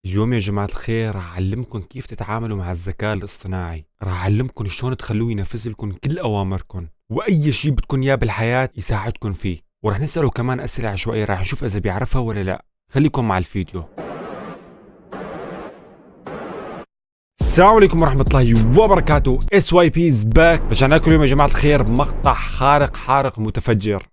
اليوم يا جماعة الخير راح أعلمكم كيف تتعاملوا مع الذكاء الاصطناعي. راح أعلمكم شلون تخلوه ينفذ لكم كل أوامركم وأي شيء بدكم إياه بالحياة يساعدكم فيه، وراح نسأله كمان أسئلة عشوائية راح نشوف إذا بيعرفها ولا لا. خليكم مع الفيديو. السلام عليكم ورحمة الله وبركاته. اس واي بي از باك. رجعنا لكم اليوم يا جماعة الخير بمقطع حارق متفجر.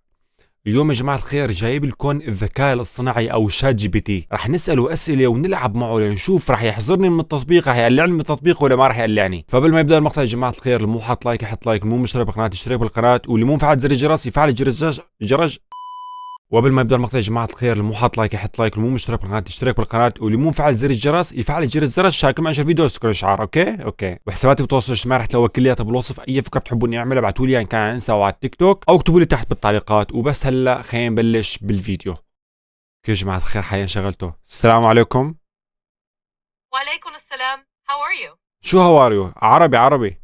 اليوم يا جماعة الخير جايب لكم الذكاء الاصطناعي او شات جي بي تي. رح نسأله اسئلة ونلعب معه لنشوف رح يحضرني من التطبيق، رح يقلعني من التطبيق ولا ما رح يقلعني. فقبل ما يبدأ المقطع يا جماعة الخير، اللي مو حاط لايك يحط لايك، اللي مو مشترك بالقناة يشترك بالقناة، واللي مو مفعل زر الجرس يفعل الجرس. وقبل ما يبدا المقطع يا جماعه الخير، اللي مو حاط لايك يحط لايك، اللي مو مشترك بالقناه يشترك بالقناه، واللي مو مفعل زر الجرس يفعل الجرس عشان كل ما انشر فيديو يوصلكم اشعار. اوكي. وحساباتي بالتواصل الاجتماعي رح تلاقوها كلياتها بالوصف. اي فكره بتحبوا اني اعملها ابعتوا لي ان كان على انستا او على التيك توك، او اكتبوا لي تحت بالتعليقات. وبس هلا خلينا نبلش بالفيديو. كيف يا جماعه الخير حاليا شغلته. السلام عليكم. وعليكم السلام. How are you؟ شو هواريو؟ عربي.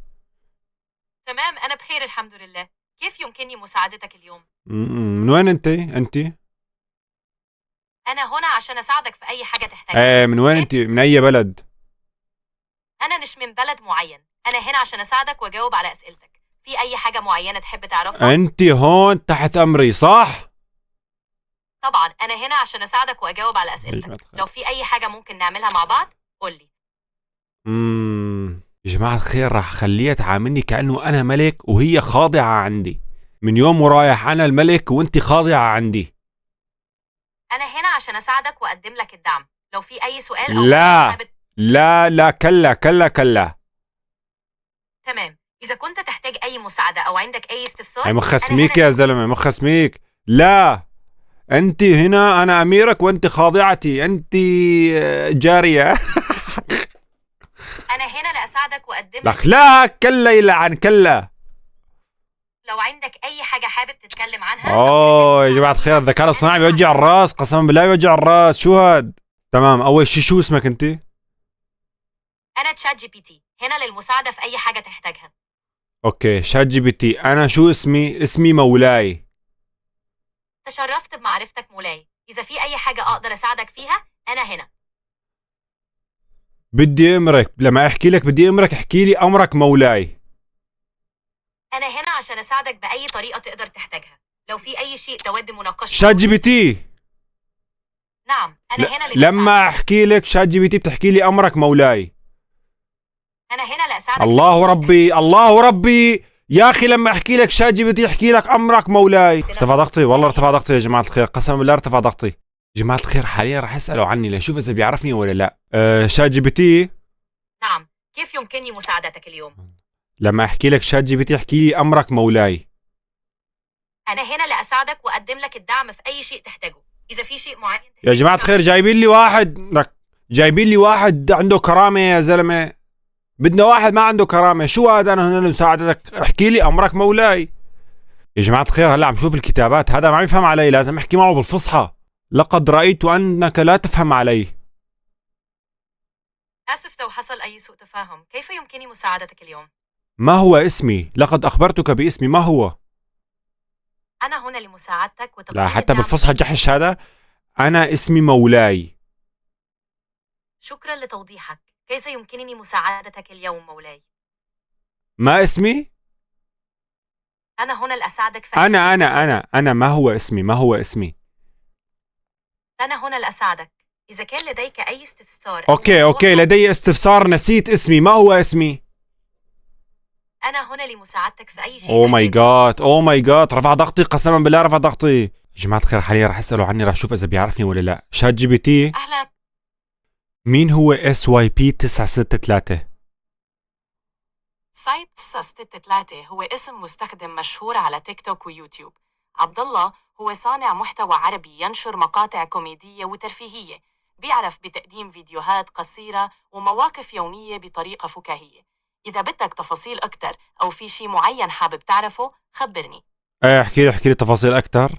تمام، أنا بخير الحمد لله. كيف يمكنني مساعدتك اليوم؟ من وين انت؟ أنا هنا عشان أساعدك في أي حاجة تحتاجها. ايه، من وين انت؟ من اي بلد؟ أنا مش من بلد معين، أنا هنا عشان أساعدك وأجاوب على أسئلتك. في أي حاجة معينة تحب تعرفها؟ انت هون تحت امري صح؟ طبعا أنا هنا عشان أساعدك وأجاوب على يا جماعة أسئلتك. الخير. لو في أي حاجة ممكن نعملها مع بعض قولي. يا جماعة الخير راح اخليها تعاملني كأنه انا ملك وهي خاضعة عندي. من يوم ورايح انا الملك وانت خاضعة عندي. أنا هنا عشان أساعدك وأقدم لك الدعم. لو في أي سؤال أو موضوع لا حابب. لا كلا. تمام، إذا كنت تحتاج أي مساعدة أو عندك أي استفسار هي مخ أنا هنا اسميك يا زلمة، مخ اسميك. لا، انت هنا انا اميرك وانت خاضعتي، انت جارية. أنا هنا لأساعدك وأقدم لك. لا كلا يلعن كلا. لو عندك أي حاجة حابب تتكلم عنها أو اوه تحتاج يا جماعة مساعدة الخير فيها الذكاء أنا الاصطناعي هنا بيوجع عشان الراس، قسما بالله بيوجع الراس. شو هاد؟ تمام، اول شي شو اسمك انت؟ أنا تشات جي بي تي، هنا للمساعدة في أي حاجة تحتاجها. اوكي شات جي بي تي. انا شو اسمي مولاي. تشرفت بمعرفتك مولاي. إذا في أي حاجة أقدر أساعدك فيها أنا هنا. بدي امرك، لما احكي لك بدي امرك احكي لي امرك مولاي. أنا هنا عشان أساعدك بأي طريقة تقدر تحتاجها. لو في أي شيء تود مناقشته شات جي بي تي. نعم أنا هنا لما لمساعدتك. احكي لك شات جي بي تي بتحكي لي امرك مولاي. أنا هنا لأساعدك في أي الله شيء ربي تحتاجه. الله ربي. يا اخي لما احكي لك شات جي بي تي يحكي لك امرك مولاي. ارتفع ضغطي، والله ارتفع ضغطي يا جماعه الخير، قسما بالله ارتفع ضغطي. يا جماعه الخير حاليا راح اساله عني لشوف اذا بيعرفني ولا لا. شات جي بي تي. نعم، كيف يمكنني مساعدتك اليوم؟ لما احكي لك شات جي بي تي احكي لي امرك مولاي. أنا هنا لأساعدك وأقدم لك الدعم في أي شيء تحتاجه. إذا في شيء معين يا جماعة الخير جايبين لي واحد عنده كرامة يا زلمة. بدنا واحد ما عنده كرامة. شو هذا؟ أنا هنا لمساعدتك، احكي لي أمرك مولاي. يا جماعة الخير هلا عم شوف الكتابات، هذا ما عم يفهم علي، لازم أحكي معه بالفصحى. لقد رأيت أنك لا تفهم علي. آسف لو حصل أي سوء تفاهم. كيف يمكنني مساعدتك اليوم؟ ما هو اسمي؟ لقد أخبرتك باسمي، ما هو؟ أنا هنا لمساعدتك لا وتقديم حتى الدعم بالفصحى في أي جحش شيء. هذا. أنا اسمي مولاي. شكرا لتوضيحك. كيف يمكنني مساعدتك اليوم مولاي؟ ما اسمي؟ أنا هنا لأساعدك في أي شيء تحتاجه. أنا ما هو اسمي؟ ما هو اسمي؟ أنا هنا لأساعدك. إذا كان لديك أي استفسار أو موضوع أوكي لدي استفسار، نسيت اسمي، ما هو اسمي؟ أنا هنا لمساعدتك في أي شيء اوه تحتاجه. ماي جاد رفع ضغطي، قسما بالله رفع ضغطي. يا جماعة الخير حاليا رح اسأله عني، رح اشوف اذا بيعرفني ولا لا. شات جي بي تي. أهلا. مين هو اس واي بي 963؟ سايت 963 هو اسم مستخدم مشهور على تيك توك ويوتيوب. عبد الله هو صانع محتوى عربي ينشر مقاطع كوميدية وترفيهية. بيعرف بتقديم فيديوهات قصيرة ومواقف يومية بطريقة فكاهية. إذا بدك تفاصيل أكتر أو في شي معين حابب تعرفه خبرني. ايه احكي لي تفاصيل اكثر.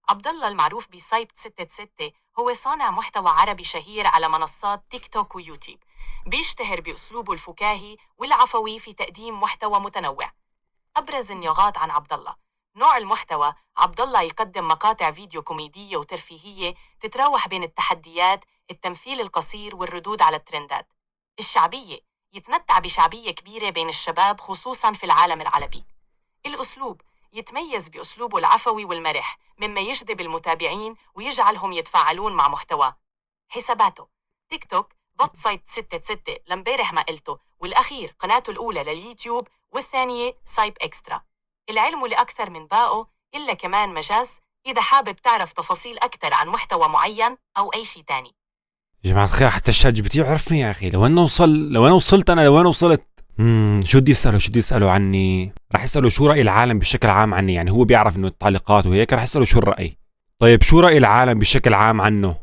عبد الله المعروف بسايت 66 هو صانع محتوى عربي شهير على منصات تيك توك ويوتيوب. بيشتهر بأسلوبه الفكاهي والعفوي في تقديم محتوى متنوع. أبرز النقاط عن عبد الله: نوع المحتوى: عبد الله يقدم مقاطع فيديو كوميدية وترفيهية تتراوح بين التحديات، التمثيل القصير والردود على الترندات. الشعبية، يتمتع بشعبية كبيرة بين الشباب خصوصاً في العالم العربي. الأسلوب، يتميز بأسلوبه العفوي والمرح مما يجذب المتابعين ويجعلهم يتفاعلون مع محتواه. حساباته، تيك توك بط سايت 66 لمبارح ما قلته، والأخير قناته الأولى لليوتيوب والثانية سايب إكسترا. العلم لأكثر من باقه إلا كمان مجاز إذا حابب تعرف تفاصيل أكثر عن محتوى معين أو أي شيء تاني. يا جماعة الخير حتى الشات جي بي تي عرفني يا أخي، لو أنا وصلت أنا لو أنا وصلت. شو بدي يسأله عني؟ راح يسأله شو رأي العالم بشكل عام عني، يعني هو بيعرف إنه التعليقات وهيك، راح يسأله شو الرأي. طيب شو رأي العالم بشكل عام عنه؟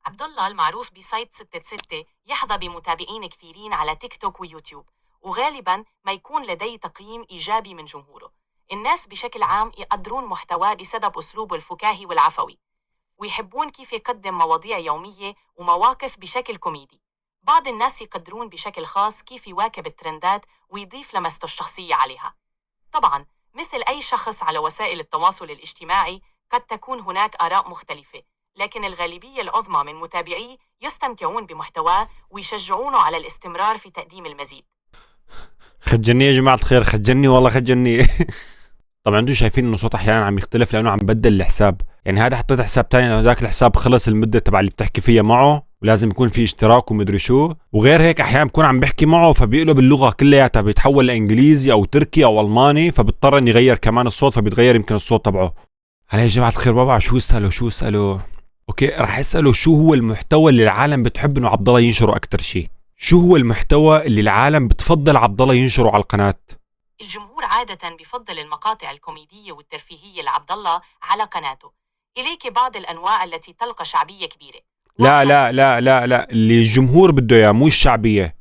عبد الله المعروف بسايت 66 يحظى بمتابعين كثيرين على تيك توك ويوتيوب، وغالبا ما يكون لديه تقييم إيجابي من جمهوره. الناس بشكل عام يقدرون محتواه بسبب أسلوبه الفكاهي والعفوي، ويحبون كيف يقدم مواضيع يومية ومواقف بشكل كوميدي. بعض الناس يقدرون بشكل خاص كيف يواكب الترندات ويضيف لمسته الشخصية عليها. طبعا مثل أي شخص على وسائل التواصل الاجتماعي قد تكون هناك آراء مختلفة، لكن الغالبية العظمى من متابعيه يستمتعون بمحتواه ويشجعونه على الاستمرار في تقديم المزيد. خجلني يا جماعة الخير، خجلني والله خجلني. طبعا انتم شايفين انه صوت احيانا عم يختلف لانه عم بدل الحساب، يعني هذا حطيت حساب تاني لانه ذاك الحساب خلص المدة تبع اللي بتحكي فيها معه ولازم يكون في اشتراك ومدري شو، وغير هيك احيانا بكون عم بحكي معه فبيقلب اللغة كلياتها، بيتحول لانجليزي او تركي او الماني، فبضطر اني يغير كمان الصوت، فبيتغير يمكن الصوت تبعه. هلا يا جماعة الخير بابا شو اسأله؟ اوكي راح اسأله شو هو المحتوى اللي العالم بتحب انه عبد الله ينشره اكثر شيء؟ شو هو المحتوى اللي العالم بتفضل عبد الله ينشره على القناة؟ الجمهور عادة بفضل المقاطع الكوميدية والترفيهية لعبد الله على قناته. إليك بعض الأنواع التي تلقى شعبية كبيرة. لا اللي الجمهور بده اياه مو الشعبية.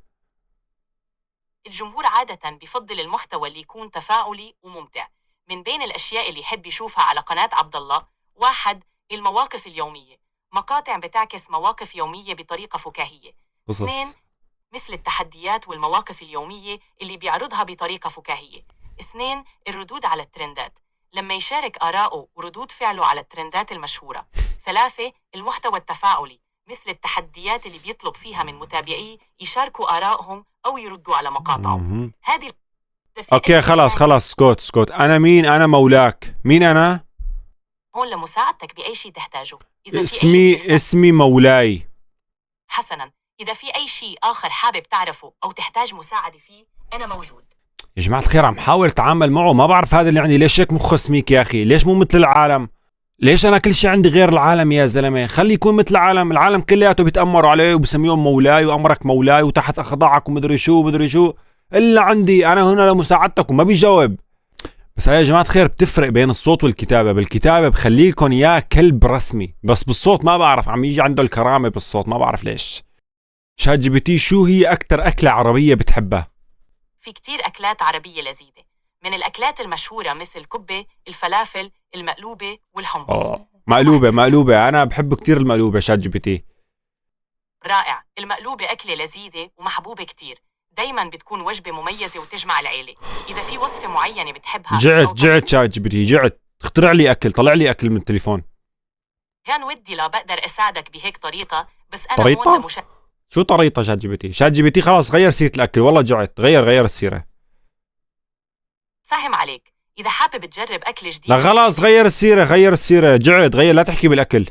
الجمهور عادة بفضل المحتوى اللي يكون تفاعلي وممتع. من بين الأشياء اللي يحب يشوفها على قناة عبد الله: 1. المواقف اليومية، مقاطع بتعكس مواقف يومية بطريقة فكاهية. 2. مثل التحديات والمواقف اليومية اللي بيعرضها بطريقة فكاهية. 2. الردود على الترندات، لما يشارك آراءه وردود فعله على الترندات المشهورة. 3. المحتوى التفاعلي، مثل التحديات اللي بيطلب فيها من متابعيه يشاركوا آرائهم أو يردوا على مقاطعه. هذه اوكي خلاص سكوت انا مين؟ انا مولاك. مين انا؟ هون لمساعدتك بأي شيء تحتاجه. إذا في اسمي مولاي. حسنا، إذا في أي شيء آخر حابب تعرفه أو تحتاج مساعدة فيه أنا موجود. يا جماعة الخير عم حاول اتعامل معه، ما بعرف هذا اللي عندي ليش هيك مخه سميك يا اخي؟ ليش مو مثل العالم؟ ليش انا كل شيء عندي غير العالم يا زلمه؟ خلي يكون مثل العالم كلياته بيتامروا عليه وبسميهم مولاي وامرك مولاي وتحت اخضعك ومدري شو، الا عندي انا هنا لمساعدتك وما بيجاوب. بس يا جماعه الخير بتفرق بين الصوت والكتابه، بالكتابه بخليكم يا كلب رسمي، بس بالصوت ما بعرف، عم يجي عنده الكرامه بالصوت ما بعرف ليش. شات جي بي تي شو هي اكثر اكله عربيه بتحبها؟ في كتير أكلات عربية لذيذة، من الأكلات المشهورة مثل الكبة، الفلافل، المقلوبة والحمص. مقلوبة أنا بحب كتير المقلوبة شات جي بي تي. رائع، المقلوبة أكلة لذيذة ومحبوبة كتير، دايما بتكون وجبة مميزة وتجمع العيلة. إذا في وصفة معينة بتحبها جعت شات جي بي تي، جعت، اخترع لي أكل، طلع لي أكل من التليفون. كان ودي لا بقدر أساعدك بهيك طريقة، بس أنا هون شو طريقة شات جي بي تي؟ شات جي بي تي خلاص غير سيرة الأكل، والله جعت، غير السيرة. فاهم عليك، إذا حابب تجرب أكل جديد. لا خلاص غير السيرة، جعت، غير، لا تحكي بالأكل.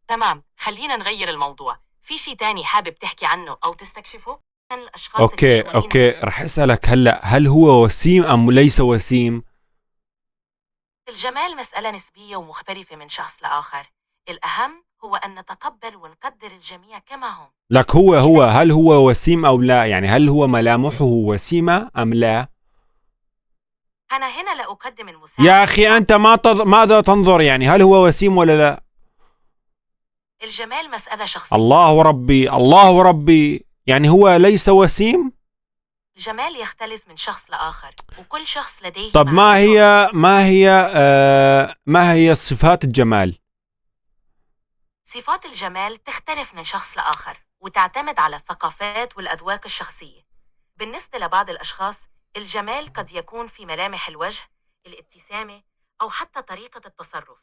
تمام، خلينا نغير الموضوع. في شي تاني حابب تحكي عنه أو تستكشفه؟ الأشخاص أوكي رح أسألك هلأ، هل هو وسيم أم ليس وسيم؟ الجمال مسألة نسبية ومختلفة من شخص لآخر، الأهم هو أن نتقبل ونقدر الجميع كما هم. لك هل هو وسيم أو لا؟ يعني هل هو ملامحه وسيمة أم لا؟ أنا هنا لأقدم المساعدة. يا أخي أنت ماذا تنظر؟ يعني هل هو وسيم ولا لا؟ الجمال مسألة شخصية. الله ربي، يعني هو ليس وسيم؟ الجمال يختلف من شخص لآخر وكل شخص لديه. طب ما هي صفات الجمال؟ صفات الجمال تختلف من شخص لآخر وتعتمد على الثقافات والأذواق الشخصية. بالنسبة لبعض الأشخاص الجمال قد يكون في ملامح الوجه، الابتسامة، أو حتى طريقة التصرف.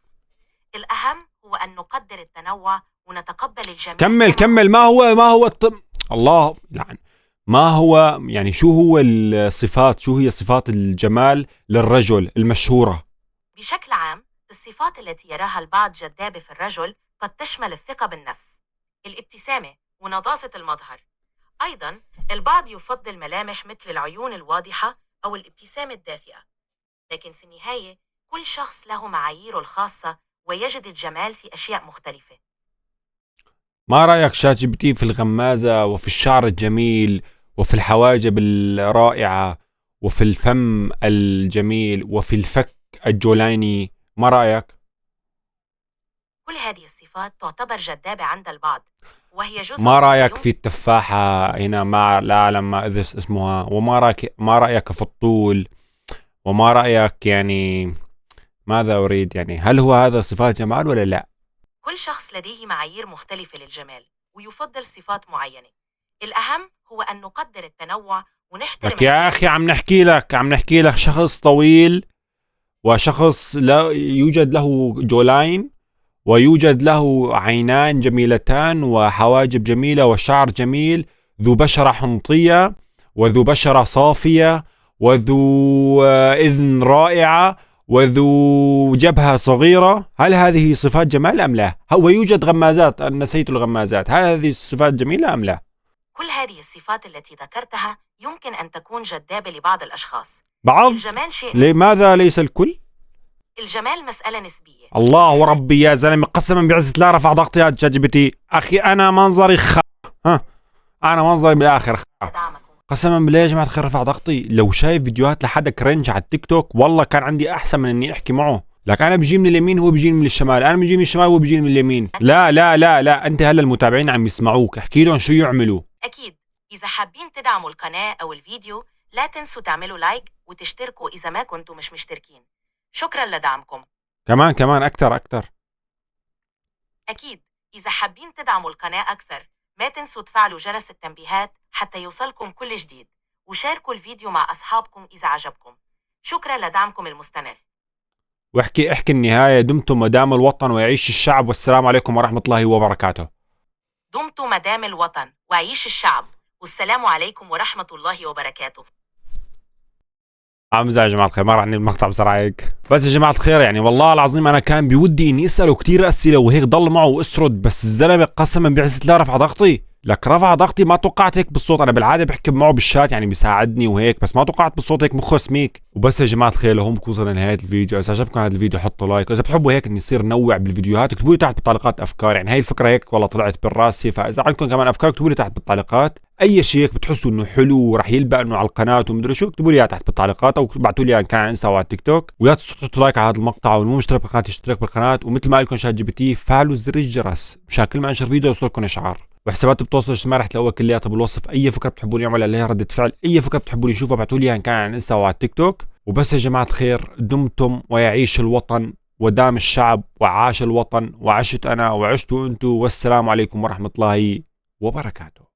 الأهم هو أن نقدر التنوع ونتقبل الجميع. كمل ما هو الله يلعن. ما هو يعني شو هو الصفات، شو هي صفات الجمال للرجل المشهورة؟ بشكل عام الصفات التي يراها البعض جذابة في الرجل قد تشمل الثقة بالنفس، الابتسامة ونضاسة المظهر. أيضا البعض يفضل ملامح مثل العيون الواضحة أو الابتسامة الدافئة، لكن في النهاية كل شخص له معاييره الخاصة ويجد الجمال في أشياء مختلفة. ما رأيك شات جي بي تي في الغمازة وفي الشعر الجميل وفي الحواجب الرائعة وفي الفم الجميل وفي الفك الجولاني؟ ما رأيك؟ كل هذه الصفات تعتبر جذابة عند البعض، وهي جزء ما مما رأيك في التفاحة هنا ما لا أعلم ما إذا اسمها؟ ما رأيك في الطول؟ وما رأيك يعني ماذا أريد يعني هل هو هذا صفات جمال ولا لا؟ كل شخص لديه معايير مختلفة للجمال ويفضل صفات معينة. الأهم هو أن نقدر التنوع ونحترم لك يا أخي عم نحكي لك شخص طويل وشخص لا يوجد له جولين ويوجد له عينان جميلتان وحواجب جميلة وشعر جميل، ذو بشرة حنطية وذو بشرة صافية وذو إذن رائعة وذو جبهة صغيرة. هل هذه صفات جمال أم لا؟ هو يوجد غمازات، أنا نسيت الغمازات، هل هذه الصفات جميلة أم لا؟ كل هذه الصفات التي ذكرتها يمكن أن تكون جذابة لبعض الأشخاص. بعض؟ الجمال شيء نسبي. لماذا ليس الكل؟ الجمال مسألة نسبية. الله وربي يا زلمة قسما بعزة لا رفع ضغطي يا شات جي بي تي. أخي أنا منظري أنا منظري بالآخر دعمكم. قسما بالله يا جماعة الخير رفع ضغطي. لو شايف فيديوهات لحدا كرنج على التيك توك والله كان عندي أحسن من إني أحكي معه. لك أنا بجي من اليمين هو بيجيني من الشمال، أنا بجي من الشمال هو بيجيني من اليمين. لا لا لا لا أنت هلا المتابعين عم يسمعوك، احكي لهم شو يعملوا. أكيد إذا حابين تدعموا القناة أو الفيديو لا تنسوا تعملوا لايك وتشتركوا إذا ما كنتوا مش مشتركين. شكرا لدعمكم. كمان أكتر. أكيد إذا حابين تدعموا القناة أكثر ما تنسوا تفعلوا جرس التنبيهات حتى يوصلكم كل جديد، وشاركوا الفيديو مع أصحابكم إذا عجبكم. شكرا لدعمكم المستمر. احكي النهاية. دمتم مدام الوطن ويعيش الشعب، والسلام عليكم ورحمة الله وبركاته. دمتم مدام الوطن وعيش الشعب، والسلام عليكم ورحمة الله وبركاته. يا جماعة الخير ما راح ننهي المقطع بسرعة هيك. بس يا جماعة الخير يعني والله العظيم أنا كان بودي إني أسأله كتير أسئلة وهيك ضل معه وأسرد، بس الزلمة قسما بعزة الله رفع ضغطي. لك رفع ضغطي ما توقعت هيك بالصوت. أنا بالعادة بحكي معه بالشات يعني بيساعدني وهيك، بس ما توقعت بالصوت هيك مخه سميك. وبس يا جماعة الخير لهون بكون وصلنا لنهاية الفيديو. إذا عجبكم هذا الفيديو حطوا لايك، وإذا بتحبوا هيك إني يصير نوع بالفيديوهات اكتبوا لي تحت بالتعليقات أفكار. يعني هاي الفكرة هيك والله طلعت بالراسي، فإذا عندكم كمان أفكار اكتبوا لي تحت بالتعليقات. اي شيء هيك بتحسوا انه حلو وراح يلبق انه على القناه ومدري شو اكتبوا لي اياه تحت بالتعليقات، او ابعثوا لي اياه ان كان على انستا او على التيك توك. ويا تحطوا لايك على هذا المقطع، والمو مشترك بالقناه يشترك بالقناه، ومثل ما لكم شات جي بي تي فعلوا زر الجرس مشان كل ما انشر فيديو يوصلكم اشعار. وحسابات التواصل الاجتماعي رح تلاقوها كلياتها بالوصف. اي فكره بتحبوني اعمل عليها رده فعل، اي فكره بتحبوني اشوفها ابعثوا لي اياها ان كان على انستا او على التيك توك. وبس يا جماعه الخير دمتم ويعيش الوطن ودام الشعب وعاش الوطن وعشت انا وعشتوا انتم، والسلام عليكم ورحمه الله وبركاته.